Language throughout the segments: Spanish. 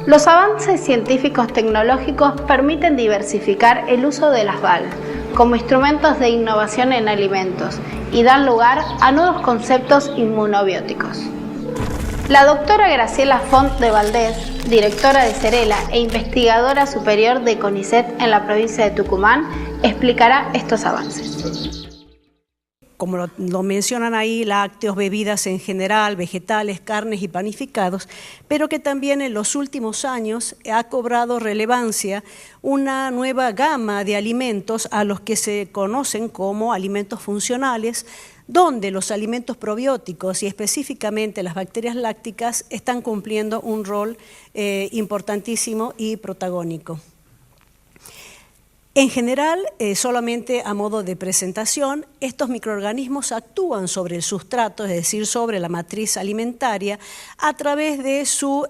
Los avances científicos tecnológicos permiten diversificar el uso de las BAL como instrumentos de innovación en alimentos y dan lugar a nuevos conceptos inmunobióticos. La doctora Graciela Font de Valdés, directora de Cerela e investigadora superior de CONICET en la provincia de Tucumán, explicará estos avances. Como lo mencionan ahí, lácteos, bebidas en general, vegetales, carnes y panificados, pero que también en los últimos años ha cobrado relevancia una nueva gama de alimentos a los que se conocen como alimentos funcionales, donde los alimentos probióticos y específicamente las bacterias lácticas están cumpliendo un rol importantísimo y protagónico. En general, solamente a modo de presentación, estos microorganismos actúan sobre el sustrato, es decir, sobre la matriz alimentaria, a través de sus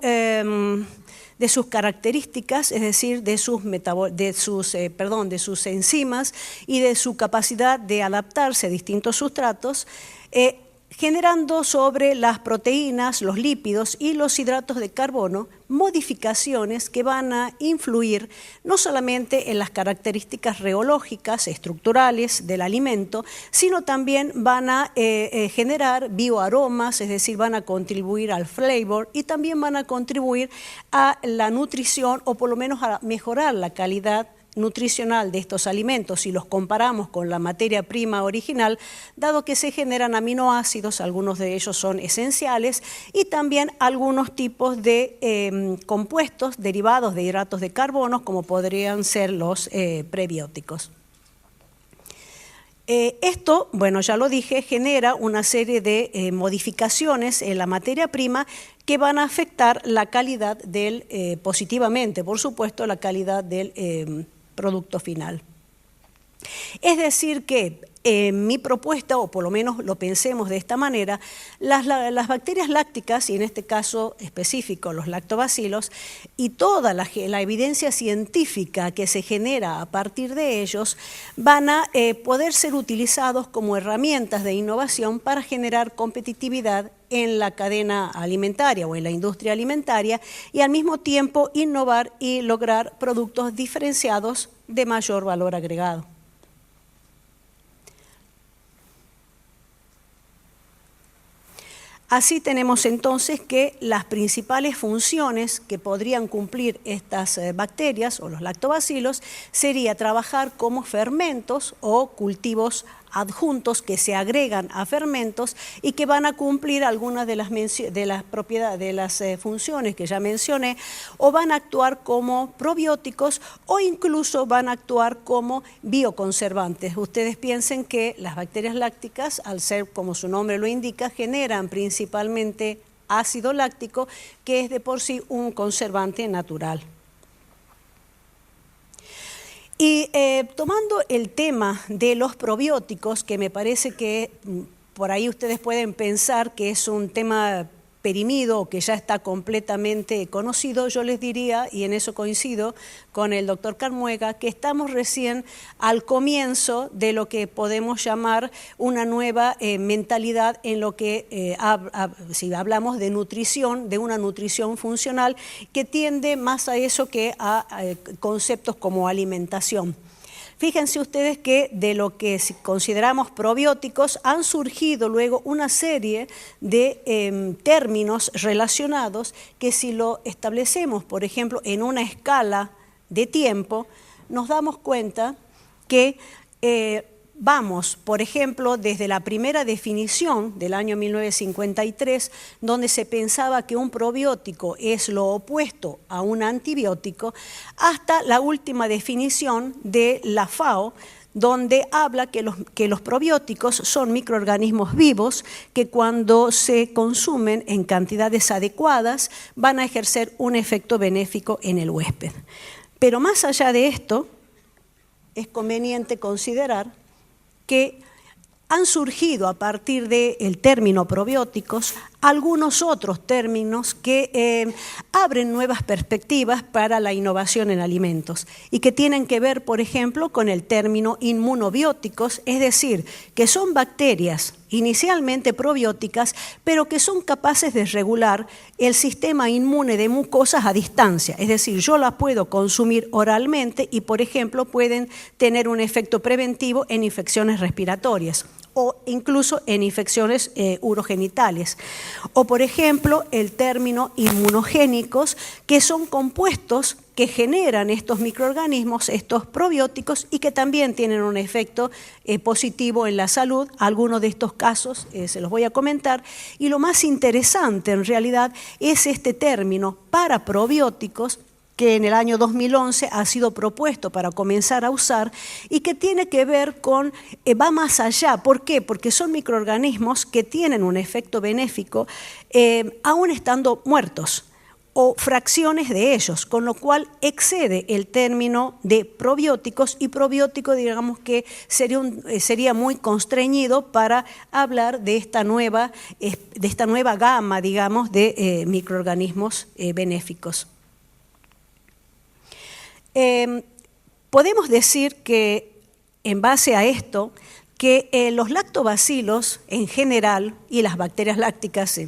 características, es decir, de sus enzimas y de su capacidad de adaptarse a distintos sustratos, generando sobre las proteínas, los lípidos y los hidratos de carbono modificaciones que van a influir no solamente en las características reológicas, estructurales del alimento, sino también van a generar bioaromas, es decir, van a contribuir al flavor y también van a contribuir a la nutrición o por lo menos a mejorar la calidad nutricional de estos alimentos si los comparamos con la materia prima original, dado que se generan aminoácidos, algunos de ellos son esenciales, y también algunos tipos de compuestos derivados de hidratos de carbono, como podrían ser los prebióticos. Esto, bueno, ya lo dije, genera una serie de modificaciones en la materia prima que van a afectar la calidad positivamente, por supuesto, la calidad del producto final. Es decir que mi propuesta, o por lo menos lo pensemos de esta manera, las bacterias lácticas, y en este caso específico los lactobacilos, y toda la evidencia científica que se genera a partir de ellos, van a poder ser utilizados como herramientas de innovación para generar competitividad en la cadena alimentaria o en la industria alimentaria y al mismo tiempo innovar y lograr productos diferenciados de mayor valor agregado. Así tenemos entonces que las principales funciones que podrían cumplir estas bacterias o los lactobacilos sería trabajar como fermentos o cultivos adjuntos que se agregan a fermentos y que van a cumplir algunas de las propiedades, de las funciones que ya mencioné, o van a actuar como probióticos o incluso van a actuar como bioconservantes. Ustedes piensen que las bacterias lácticas, al ser, como su nombre lo indica, generan principalmente ácido láctico, que es de por sí un conservante natural. Y tomando el tema de los probióticos, que me parece que por ahí ustedes pueden pensar que es un tema perimido o que ya está completamente conocido, yo les diría, y en eso coincido con el doctor Carmuega, que estamos recién al comienzo de lo que podemos llamar una nueva mentalidad en lo que, si hablamos de nutrición, de una nutrición funcional que tiende más a eso que a conceptos como alimentación. Fíjense ustedes que de lo que consideramos probióticos han surgido luego una serie de términos relacionados que si lo establecemos, por ejemplo, en una escala de tiempo, nos damos cuenta que vamos, por ejemplo, desde la primera definición del año 1953, donde se pensaba que un probiótico es lo opuesto a un antibiótico, hasta la última definición de la FAO, donde habla que los probióticos son microorganismos vivos que cuando se consumen en cantidades adecuadas van a ejercer un efecto benéfico en el huésped. Pero más allá de esto, es conveniente considerar que han surgido a partir del término probióticos algunos otros términos que abren nuevas perspectivas para la innovación en alimentos y que tienen que ver, por ejemplo, con el término inmunobióticos, es decir, que son bacterias inicialmente probióticas, pero que son capaces de regular el sistema inmune de mucosas a distancia. Es decir, yo las puedo consumir oralmente y, por ejemplo, pueden tener un efecto preventivo en infecciones respiratorias o incluso en infecciones urogenitales. O, por ejemplo, el término inmunogénicos, que son compuestos que generan estos microorganismos, estos probióticos, y que también tienen un efecto positivo en la salud. Algunos de estos casos se los voy a comentar. Y lo más interesante, en realidad, es este término para probióticos, que en el año 2011 ha sido propuesto para comenzar a usar y que tiene que ver con, va más allá. ¿Por qué? Porque son microorganismos que tienen un efecto benéfico aún estando muertos o fracciones de ellos, con lo cual excede el término de probióticos, y probiótico, digamos que sería muy constreñido para hablar de esta nueva gama, digamos, de microorganismos benéficos. Podemos decir que, en base a esto, que los lactobacilos en general y las bacterias lácticas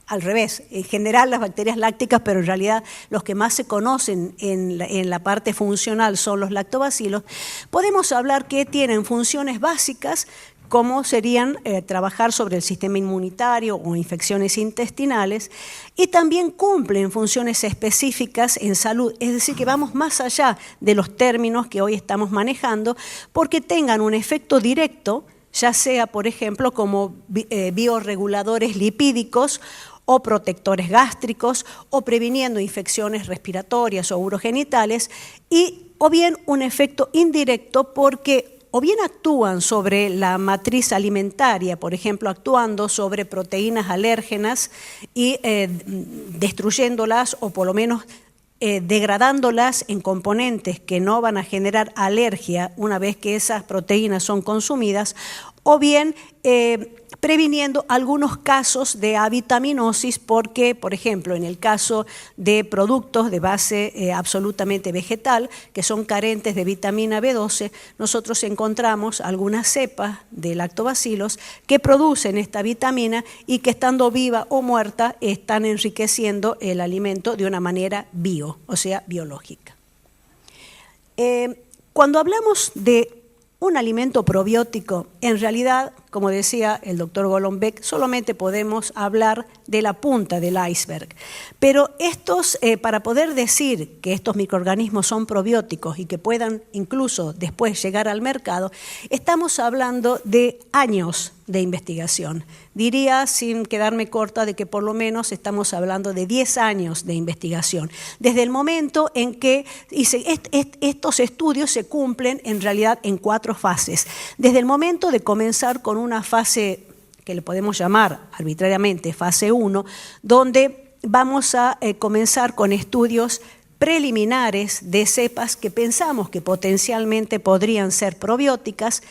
al revés, en general las bacterias lácticas, pero en realidad los que más se conocen en la parte funcional son los lactobacilos, podemos hablar que tienen funciones básicas como serían trabajar sobre el sistema inmunitario o infecciones intestinales, y también cumplen funciones específicas en salud, es decir, que vamos más allá de los términos que hoy estamos manejando, porque tengan un efecto directo, ya sea, por ejemplo, como bioreguladores lipídicos o protectores gástricos, o previniendo infecciones respiratorias o urogenitales, o bien un efecto indirecto porque o bien actúan sobre la matriz alimentaria, por ejemplo, actuando sobre proteínas alérgenas y destruyéndolas, o por lo menos degradándolas en componentes que no van a generar alergia una vez que esas proteínas son consumidas, o bien previniendo algunos casos de avitaminosis, porque, por ejemplo, en el caso de productos de base absolutamente vegetal, que son carentes de vitamina B12, nosotros encontramos algunas cepas de lactobacilos que producen esta vitamina y que, estando viva o muerta, están enriqueciendo el alimento de una manera o sea, biológica. Cuando hablamos de un alimento probiótico, en realidad, como decía el doctor Golombek, solamente podemos hablar de la punta del iceberg. Pero para poder decir que estos microorganismos son probióticos y que puedan incluso después llegar al mercado, estamos hablando de años de investigación. Diría, sin quedarme corta, de que por lo menos estamos hablando de 10 años de investigación. Desde el momento en que estos estudios se cumplen en realidad en 4 fases. Desde el momento de comenzar con una fase que le podemos llamar arbitrariamente fase 1, donde vamos a comenzar con estudios preliminares de cepas que pensamos que potencialmente podrían ser probióticas,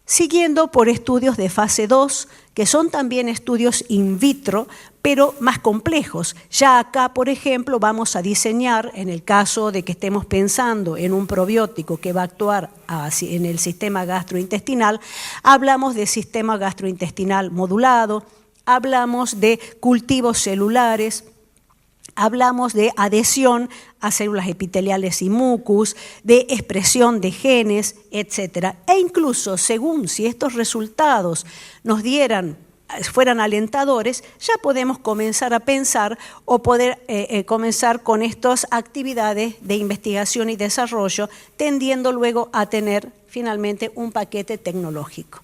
siguiendo por estudios de fase 2, que son también estudios in vitro, pero más complejos. Ya acá, por ejemplo, vamos a diseñar, en el caso de que estemos pensando en un probiótico que va a actuar en el sistema gastrointestinal, hablamos de sistema gastrointestinal modulado, hablamos de cultivos celulares, hablamos de adhesión a células epiteliales y mucus, de expresión de genes, etc. E incluso, según si estos resultados nos fueran alentadores, ya podemos comenzar a pensar o poder comenzar con estas actividades de investigación y desarrollo, tendiendo luego a tener finalmente un paquete tecnológico.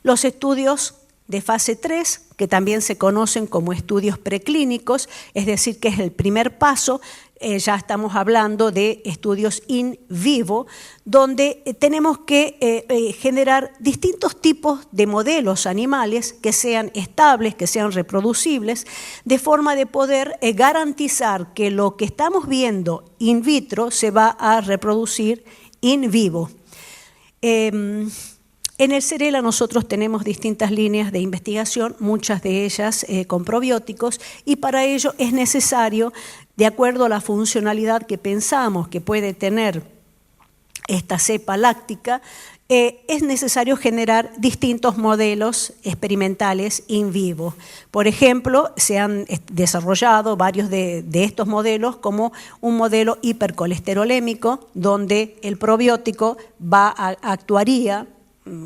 Los estudios de fase 3, que también se conocen como estudios preclínicos, es decir, que es el primer paso, ya estamos hablando de estudios in vivo, donde tenemos que generar distintos tipos de modelos animales que sean estables, que sean reproducibles, de forma de poder garantizar que lo que estamos viendo in vitro se va a reproducir in vivo. En el Cerela nosotros tenemos distintas líneas de investigación, muchas de ellas con probióticos, y para ello es necesario, de acuerdo a la funcionalidad que pensamos que puede tener esta cepa láctica, es necesario generar distintos modelos experimentales in vivo. Por ejemplo, se han desarrollado varios de estos modelos, como un modelo hipercolesterolémico, donde el probiótico actuaría,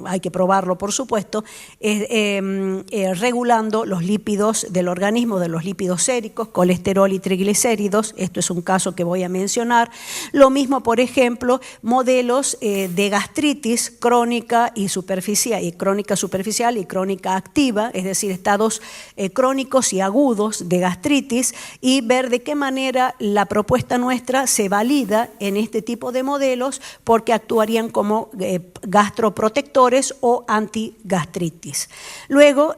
hay que probarlo por supuesto, regulando los lípidos del organismo, de los lípidos séricos, colesterol y triglicéridos. Esto es un caso que voy a mencionar. Lo mismo, por ejemplo, modelos de gastritis crónica y superficial, y crónica activa, es decir, estados crónicos y agudos de gastritis, y ver de qué manera la propuesta nuestra se valida en este tipo de modelos, porque actuarían como gastroprotectores o antigastritis. Luego,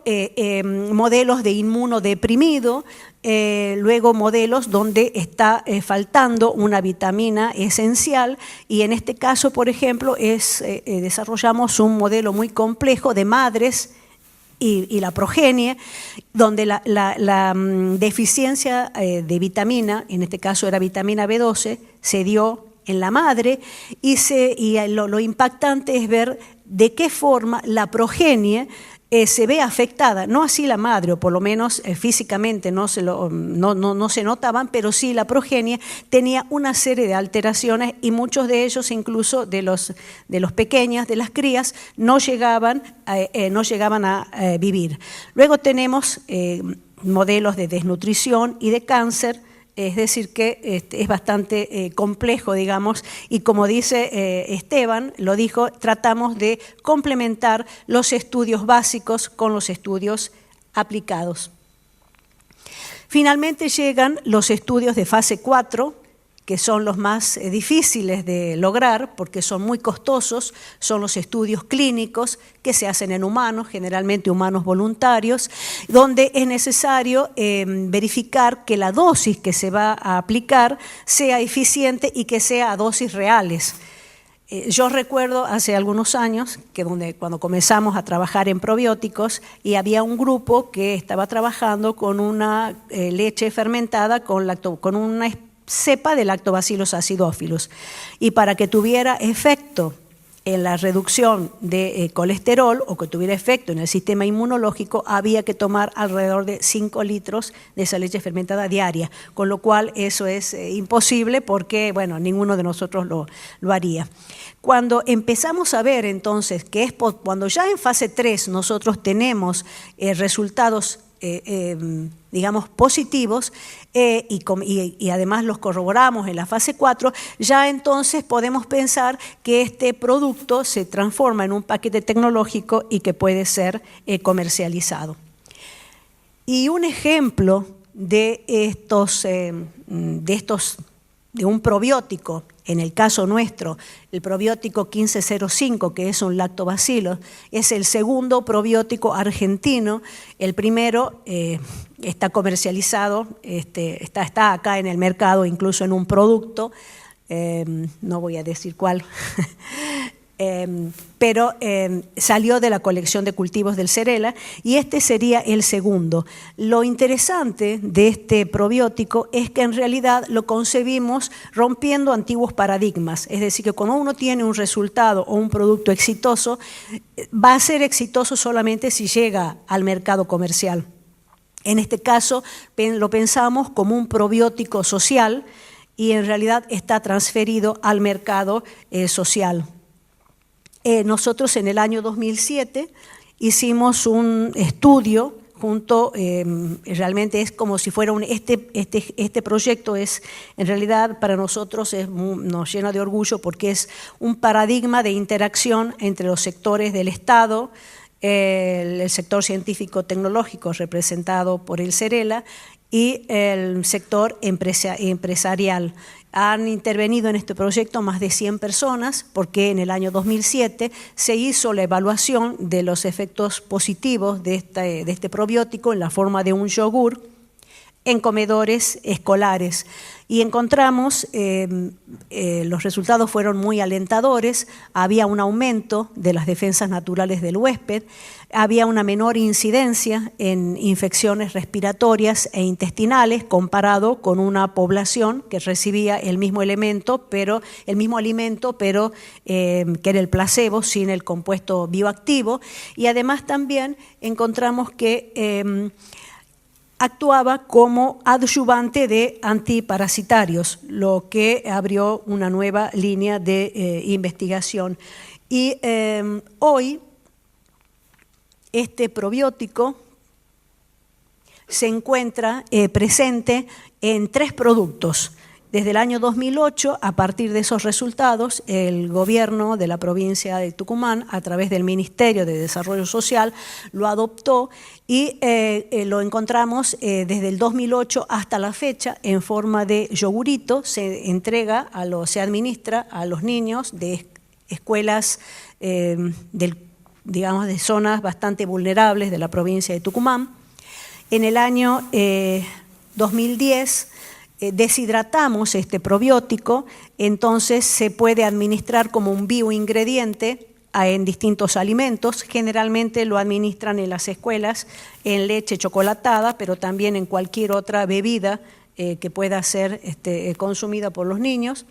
modelos de inmunodeprimido, luego modelos donde está faltando una vitamina esencial, y en este caso, por ejemplo, desarrollamos un modelo muy complejo de madres y la progenie, donde la deficiencia de vitamina, en este caso era vitamina B12, se dio en la madre, y lo impactante es ver de qué forma la progenie se ve afectada, no así la madre, o por lo menos físicamente no se notaban, pero sí la progenie tenía una serie de alteraciones, y muchos de ellos, incluso de los pequeños, de las crías, no llegaban a vivir. Luego tenemos modelos de desnutrición y de cáncer. Es decir, que es bastante complejo, digamos, y como dice Esteban, lo dijo, tratamos de complementar los estudios básicos con los estudios aplicados. Finalmente llegan los estudios de fase 4, que son los más difíciles de lograr porque son muy costosos. Son los estudios clínicos que se hacen en humanos, generalmente humanos voluntarios, donde es necesario verificar que la dosis que se va a aplicar sea eficiente y que sea a dosis reales. Yo recuerdo hace algunos años que cuando comenzamos a trabajar en probióticos, y había un grupo que estaba trabajando con una leche fermentada con una cepa de Lactobacillus acidophilus, y para que tuviera efecto en la reducción de colesterol, o que tuviera efecto en el sistema inmunológico, había que tomar alrededor de 5 litros de esa leche fermentada diaria, con lo cual eso es imposible, porque bueno, ninguno de nosotros lo haría. Cuando empezamos a ver entonces que cuando ya en fase 3 nosotros tenemos resultados digamos positivos, y además los corroboramos en la fase 4, ya entonces podemos pensar que este producto se transforma en un paquete tecnológico y que puede ser comercializado. Y un ejemplo de un probiótico, en el caso nuestro, el probiótico 1505, que es un lactobacillus, es el segundo probiótico argentino. El primero está comercializado, está acá en el mercado, incluso en un producto, no voy a decir cuál, pero salió de la colección de cultivos del Cerela, y este sería el segundo. Lo interesante de este probiótico es que en realidad lo concebimos rompiendo antiguos paradigmas, es decir, que cuando uno tiene un resultado o un producto exitoso, va a ser exitoso solamente si llega al mercado comercial. En este caso lo pensamos como un probiótico social, y en realidad está transferido al mercado social. Nosotros en el año 2007 hicimos un estudio junto, realmente es como si fuera este proyecto es, en realidad para nosotros nos llena de orgullo, porque es un paradigma de interacción entre los sectores del Estado, el sector científico-tecnológico representado por el Cerela, y el sector empresarial. Han intervenido en este proyecto más de 100 personas, porque en el año 2007 se hizo la evaluación de los efectos positivos de este probiótico en la forma de un yogur, en comedores escolares. Y encontramos, los resultados fueron muy alentadores, había un aumento de las defensas naturales del huésped, había una menor incidencia en infecciones respiratorias e intestinales comparado con una población que recibía el mismo alimento, pero que era el placebo sin el compuesto bioactivo. Y además también encontramos que actuaba como adyuvante de antiparasitarios, lo que abrió una nueva línea de investigación. Y hoy este probiótico se encuentra presente en 3 productos. Desde el año 2008, a partir de esos resultados, el gobierno de la provincia de Tucumán, a través del Ministerio de Desarrollo Social, lo adoptó y lo encontramos desde el 2008 hasta la fecha en forma de yogurito. Se administra a los niños de escuelas de zonas bastante vulnerables de la provincia de Tucumán. En el año 2010 deshidratamos este probiótico, entonces se puede administrar como un bioingrediente en distintos alimentos. Generalmente lo administran en las escuelas en leche chocolatada, pero también en cualquier otra bebida que pueda ser consumida por los niños.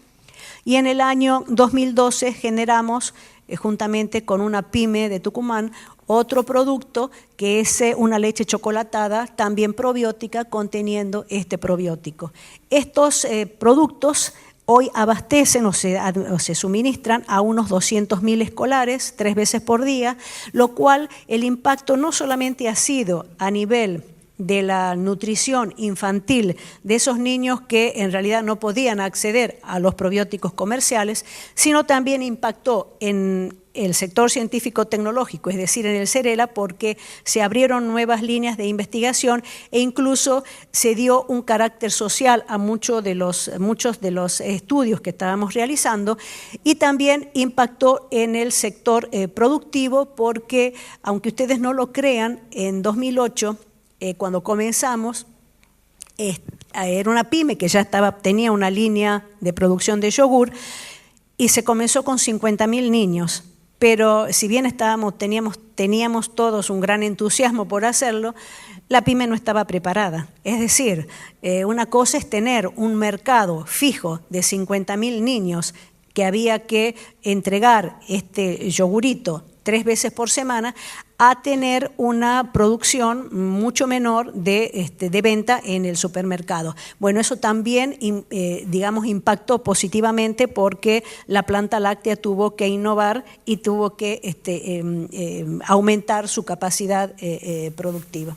Y en el año 2012 generamos, juntamente con una pyme de Tucumán, otro producto que es una leche chocolatada, también probiótica, conteniendo este probiótico. Estos productos hoy abastecen o se suministran a unos 200.000 escolares 3 veces por día, lo cual el impacto no solamente ha sido a nivel de la nutrición infantil de esos niños que en realidad no podían acceder a los probióticos comerciales, sino también impactó en el sector científico-tecnológico, es decir, en el CERELA, porque se abrieron nuevas líneas de investigación e incluso se dio un carácter social a muchos de los estudios que estábamos realizando, y también impactó en el sector productivo, porque, aunque ustedes no lo crean, en 2008, cuando comenzamos, era una pyme que ya tenía una línea de producción de yogur y se comenzó con 50.000 niños. Pero si bien teníamos todos un gran entusiasmo por hacerlo, la pyme no estaba preparada. Es decir, una cosa es tener un mercado fijo de 50.000 niños que había que entregar este yogurito 3 veces por semana, a tener una producción mucho menor de venta en el supermercado. Bueno, eso también, impactó positivamente, porque la planta láctea tuvo que innovar y tuvo que aumentar su capacidad productiva.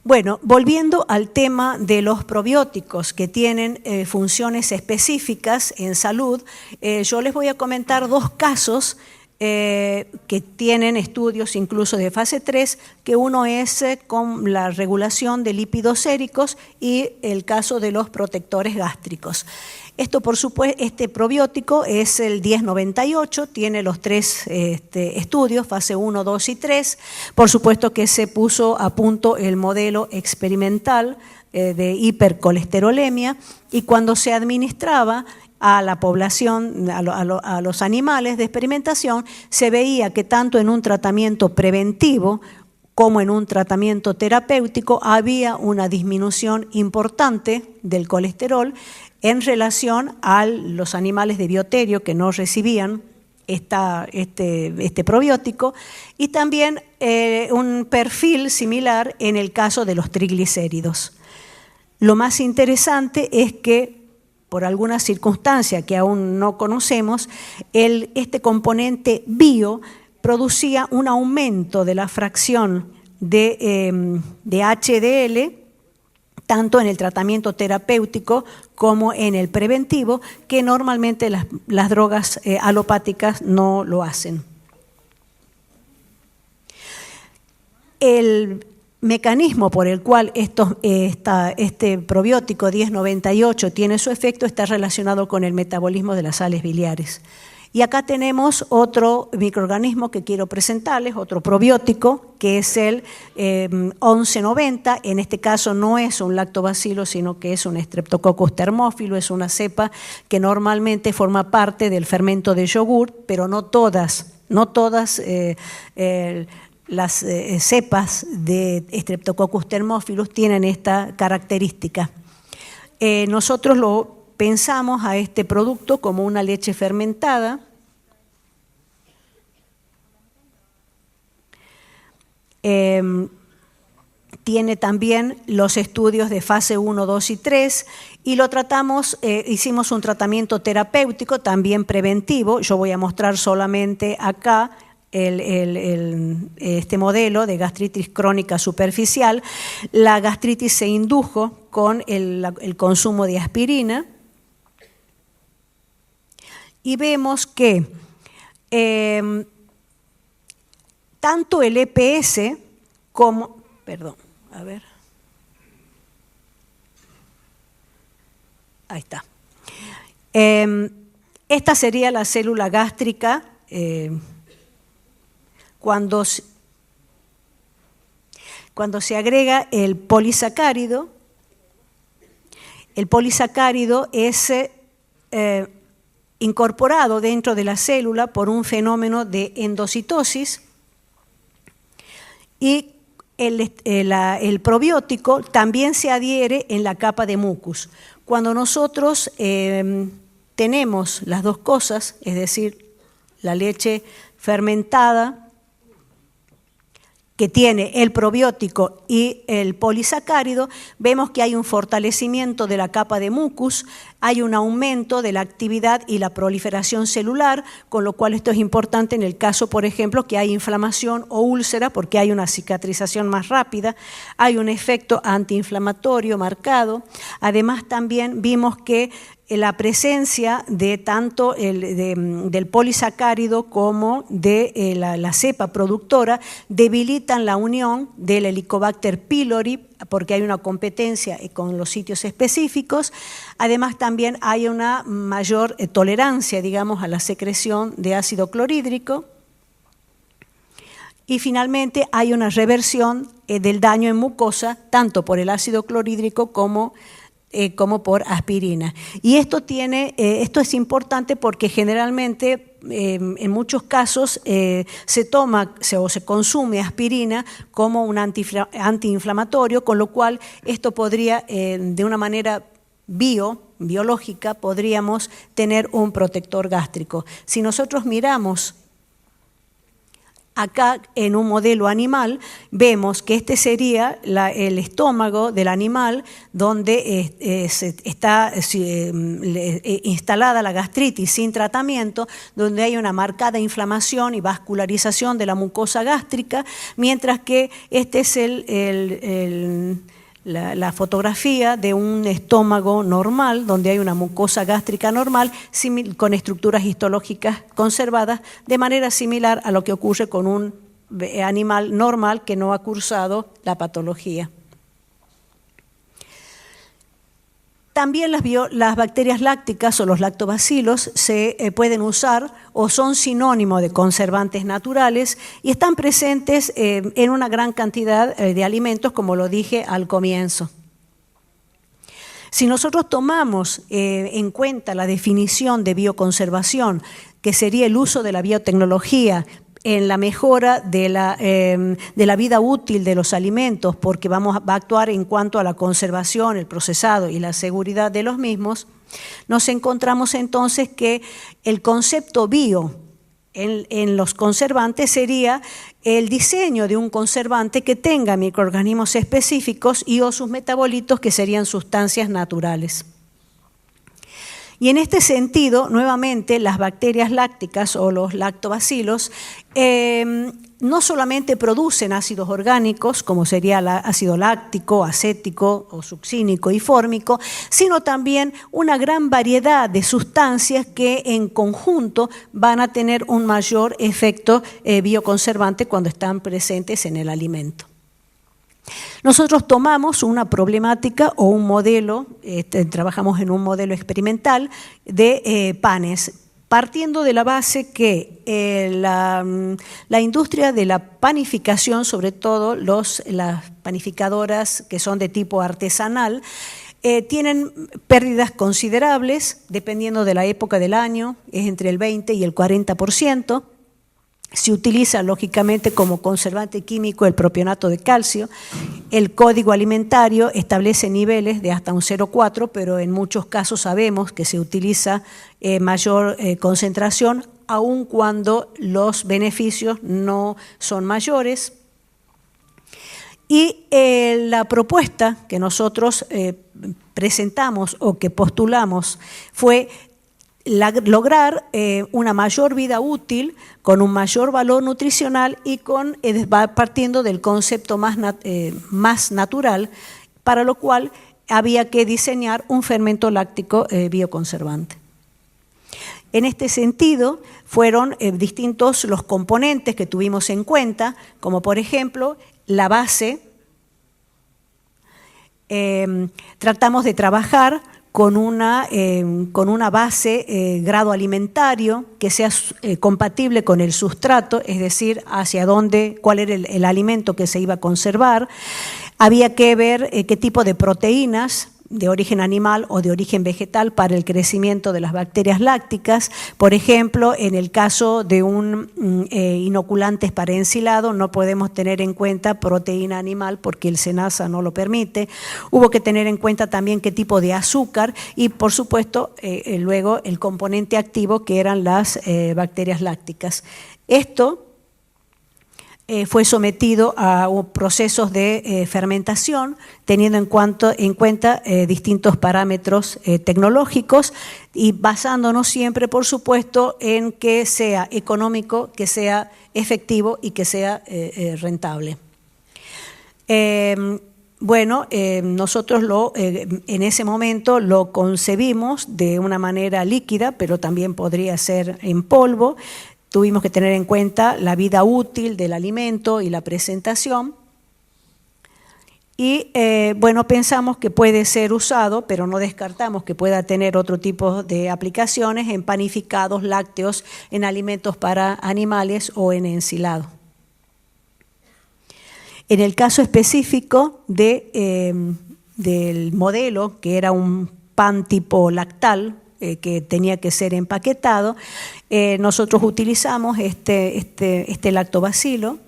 Bueno, volviendo al tema de los probióticos que tienen funciones específicas en salud, yo les voy a comentar 2 casos que tienen estudios incluso de fase 3, que uno es con la regulación de lípidos séricos y el caso de los protectores gástricos. Esto, por supuesto, este probiótico es el 1098, tiene los 3 estudios, fase 1, 2 y 3. Por supuesto que se puso a punto el modelo experimental de hipercolesterolemia, y cuando se administraba a la población, a los animales de experimentación, se veía que tanto en un tratamiento preventivo como en un tratamiento terapéutico había una disminución importante del colesterol en relación a los animales de bioterio que no recibían este probiótico, y también un perfil similar en el caso de los triglicéridos. Lo más interesante es que, por alguna circunstancia que aún no conocemos, este componente bio producía un aumento de la fracción de HDL, tanto en el tratamiento terapéutico como en el preventivo, que normalmente las drogas alopáticas no lo hacen. El mecanismo por el cual este probiótico 1098 tiene su efecto está relacionado con el metabolismo de las sales biliares. Y acá tenemos otro microorganismo que quiero presentarles, otro probiótico, que es el 1190. En este caso no es un lactobacilo, sino que es un Streptococcus thermophilus, es una cepa que normalmente forma parte del fermento de yogur, pero no todas las cepas de Streptococcus thermophilus tienen esta característica. Nosotros lo pensamos a este producto como una leche fermentada. Tiene también los estudios de fase 1, 2 y 3 y lo tratamos, hicimos un tratamiento terapéutico, también preventivo. Yo voy a mostrar solamente acá este modelo de gastritis crónica superficial. La gastritis se indujo con el consumo de aspirina. Y vemos que tanto el EPS como, ahí está. Esta sería la célula gástrica cuando se agrega el polisacárido. El polisacárido es incorporado dentro de la célula por un fenómeno de endocitosis y el probiótico también se adhiere en la capa de mucus. Cuando nosotros tenemos las dos cosas, es decir, la leche fermentada que tiene el probiótico y el polisacárido, vemos que hay un fortalecimiento de la capa de mucus, hay un aumento de la actividad y la proliferación celular, con lo cual esto es importante en el caso, por ejemplo, que hay inflamación o úlcera, porque hay una cicatrización más rápida, hay un efecto antiinflamatorio marcado. Además, también vimos que la presencia de tanto del polisacárido como de la cepa productora debilitan la unión del Helicobacter pylori, porque hay una competencia con los sitios específicos. Además, también hay una mayor tolerancia, digamos, a la secreción de ácido clorhídrico. Y finalmente hay una reversión del daño en mucosa, tanto por el ácido clorhídrico como por aspirina. Y esto es importante porque generalmente en muchos casos se toma o se consume aspirina como un antiinflamatorio, con lo cual esto podría, de una manera biológica, podríamos tener un protector gástrico. Si nosotros miramos acá en un modelo animal, vemos que este sería el estómago del animal donde está instalada la gastritis sin tratamiento, donde hay una marcada inflamación y vascularización de la mucosa gástrica, mientras que este es la fotografía de un estómago normal, donde hay una mucosa gástrica normal con estructuras histológicas conservadas, de manera similar a lo que ocurre con un animal normal que no ha cursado la patología. También las bacterias lácticas o los lactobacilos se pueden usar o son sinónimo de conservantes naturales y están presentes en una gran cantidad de alimentos, como lo dije al comienzo. Si nosotros tomamos en cuenta la definición de bioconservación, que sería el uso de la biotecnología en la mejora de la vida útil de los alimentos, porque va a actuar en cuanto a la conservación, el procesado y la seguridad de los mismos, nos encontramos entonces que el concepto bio en los conservantes sería el diseño de un conservante que tenga microorganismos específicos y o sus metabolitos, que serían sustancias naturales. Y en este sentido, nuevamente, las bacterias lácticas o los lactobacilos no solamente producen ácidos orgánicos, como sería el ácido láctico, acético o succínico y fórmico, sino también una gran variedad de sustancias que en conjunto van a tener un mayor efecto bioconservante cuando están presentes en el alimento. Nosotros tomamos una problemática o un modelo, trabajamos en un modelo experimental de panes. partiendo de la base que la industria de la panificación, sobre todo las panificadoras que son de tipo artesanal, tienen pérdidas considerables, dependiendo de la época del año, es entre el 20 y el 40%. Se utiliza lógicamente como conservante químico el propionato de calcio. El Código Alimentario establece niveles de hasta un 0,4, pero en muchos casos sabemos que se utiliza mayor concentración, aun cuando los beneficios no son mayores. Y la propuesta que nosotros presentamos o que postulamos fue lograr una mayor vida útil con un mayor valor nutricional y partiendo del concepto más natural, para lo cual había que diseñar un fermento láctico bioconservante. En este sentido, fueron distintos los componentes que tuvimos en cuenta, como por ejemplo la base. Tratamos de trabajar con una base grado alimentario que sea compatible con el sustrato, es decir, cuál era el alimento que se iba a conservar. Había que ver qué tipo de proteínas de origen animal o de origen vegetal para el crecimiento de las bacterias lácticas. Por ejemplo, en el caso de un inoculante para ensilado no podemos tener en cuenta proteína animal porque el SENASA no lo permite. Hubo que tener en cuenta también qué tipo de azúcar y, por supuesto, luego el componente activo que eran las bacterias lácticas. Esto fue sometido a procesos de fermentación, teniendo en cuenta distintos parámetros tecnológicos y basándonos siempre, por supuesto, en que sea económico, que sea efectivo y que sea rentable. Nosotros en ese momento lo concebimos de una manera líquida, pero también podría ser en polvo. Tuvimos que tener en cuenta la vida útil del alimento y la presentación. Y pensamos que puede ser usado, pero no descartamos que pueda tener otro tipo de aplicaciones en panificados, lácteos, en alimentos para animales o en ensilado. En el caso específico del modelo, que era un pan tipo lactal, que tenía que ser empaquetado, nosotros utilizamos este lactobacilo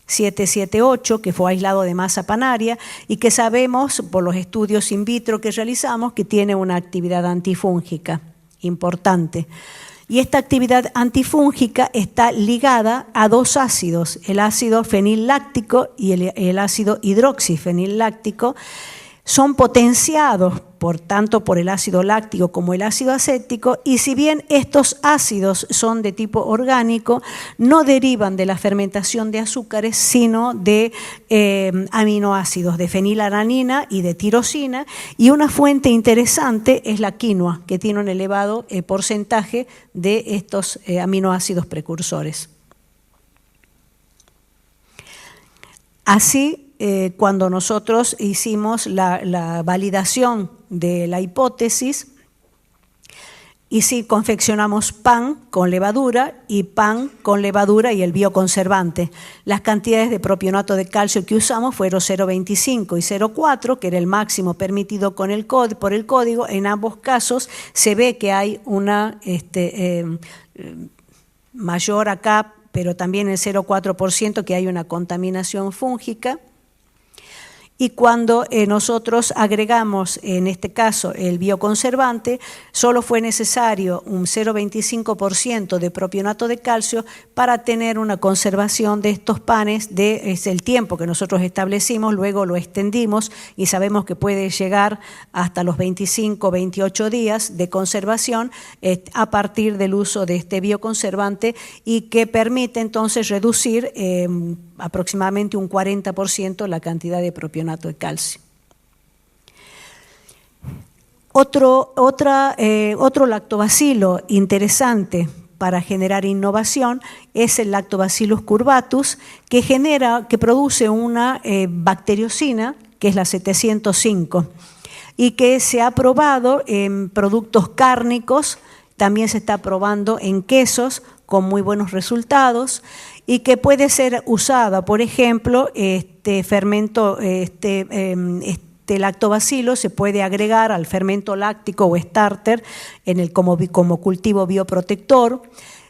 778, que fue aislado de masa panaria y que sabemos por los estudios in vitro que realizamos que tiene una actividad antifúngica importante. Y esta actividad antifúngica está ligada a dos ácidos, el ácido fenilláctico y el ácido hidroxifenilláctico. Son potenciados tanto por el ácido láctico como el ácido acético, y si bien estos ácidos son de tipo orgánico, no derivan de la fermentación de azúcares, sino de aminoácidos, de fenilalanina y de tirosina, y una fuente interesante es la quinoa, que tiene un elevado porcentaje de estos aminoácidos precursores. Así, cuando nosotros hicimos la validación de la hipótesis, y sí confeccionamos pan con levadura y el bioconservante. Las cantidades de propionato de calcio que usamos fueron 0,25 y 0,4, que era el máximo permitido por el código. En ambos casos se ve que hay una mayor acá, pero también el 0,4% que hay una contaminación fúngica. Y cuando nosotros agregamos, en este caso, el bioconservante, solo fue necesario un 0,25% de propionato de calcio para tener una conservación de estos panes es el tiempo que nosotros establecimos, luego lo extendimos y sabemos que puede llegar hasta los 25, 28 días de conservación a partir del uso de este bioconservante, y que permite entonces reducir aproximadamente un 40% la cantidad de propionato de calcio. Otro lactobacilo interesante para generar innovación es el Lactobacillus curvatus, que produce una bacteriocina, que es la 705, y que se ha probado en productos cárnicos, también se está probando en quesos con muy buenos resultados y que puede ser usada, por ejemplo, fermento, lactobacilo se puede agregar al fermento láctico o starter como cultivo bioprotector.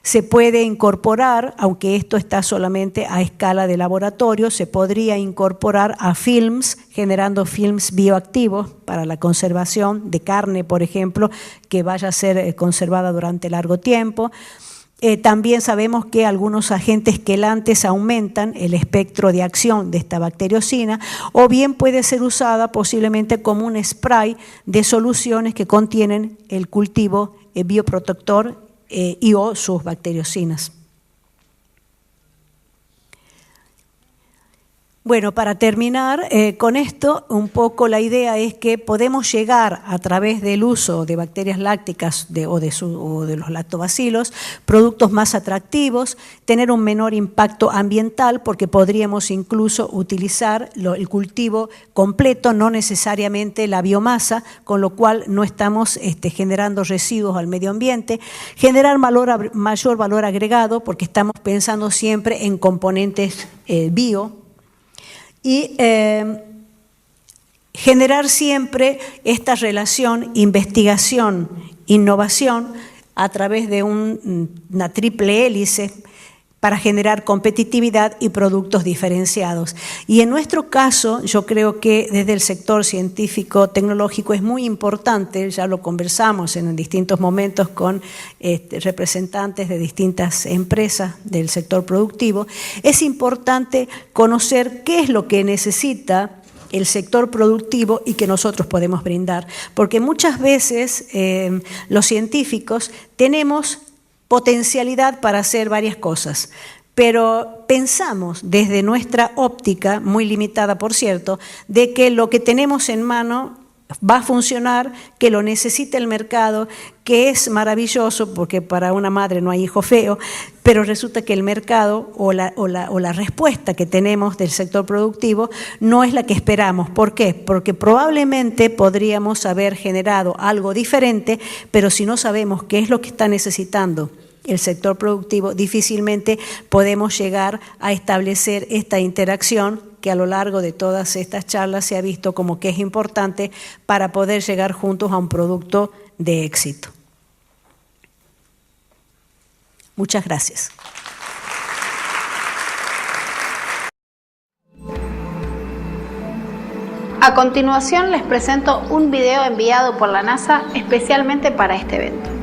Se puede incorporar, aunque esto está solamente a escala de laboratorio, se podría incorporar a films, generando films bioactivos para la conservación de carne, por ejemplo, que vaya a ser conservada durante largo tiempo. También sabemos que algunos agentes quelantes aumentan el espectro de acción de esta bacteriocina, o bien puede ser usada posiblemente como un spray de soluciones que contienen el cultivo bioprotector y o sus bacteriocinas. Bueno, para terminar con esto, un poco la idea es que podemos llegar a través del uso de bacterias lácticas o de los lactobacilos, productos más atractivos, tener un menor impacto ambiental porque podríamos incluso utilizar el cultivo completo, no necesariamente la biomasa, con lo cual no estamos generando residuos al medio ambiente, generar mayor valor agregado porque estamos pensando siempre en componentes bio, y generar siempre esta relación investigación-innovación a través de una triple hélice para generar competitividad y productos diferenciados. Y en nuestro caso, yo creo que desde el sector científico-tecnológico es muy importante, ya lo conversamos en distintos momentos con representantes de distintas empresas del sector productivo, es importante conocer qué es lo que necesita el sector productivo y que nosotros podemos brindar. Porque muchas veces los científicos tenemos potencialidad para hacer varias cosas, pero pensamos desde nuestra óptica, muy limitada por cierto, de que lo que tenemos en mano va a funcionar, que lo necesita el mercado, que es maravilloso porque para una madre no hay hijo feo, pero resulta que el mercado o la respuesta que tenemos del sector productivo no es la que esperamos. ¿Por qué? Porque probablemente podríamos haber generado algo diferente, pero si no sabemos qué es lo que está necesitando el sector productivo, difícilmente podemos llegar a establecer esta interacción que a lo largo de todas estas charlas se ha visto como que es importante para poder llegar juntos a un producto de éxito. Muchas gracias. A continuación les presento un video enviado por la NASA especialmente para este evento.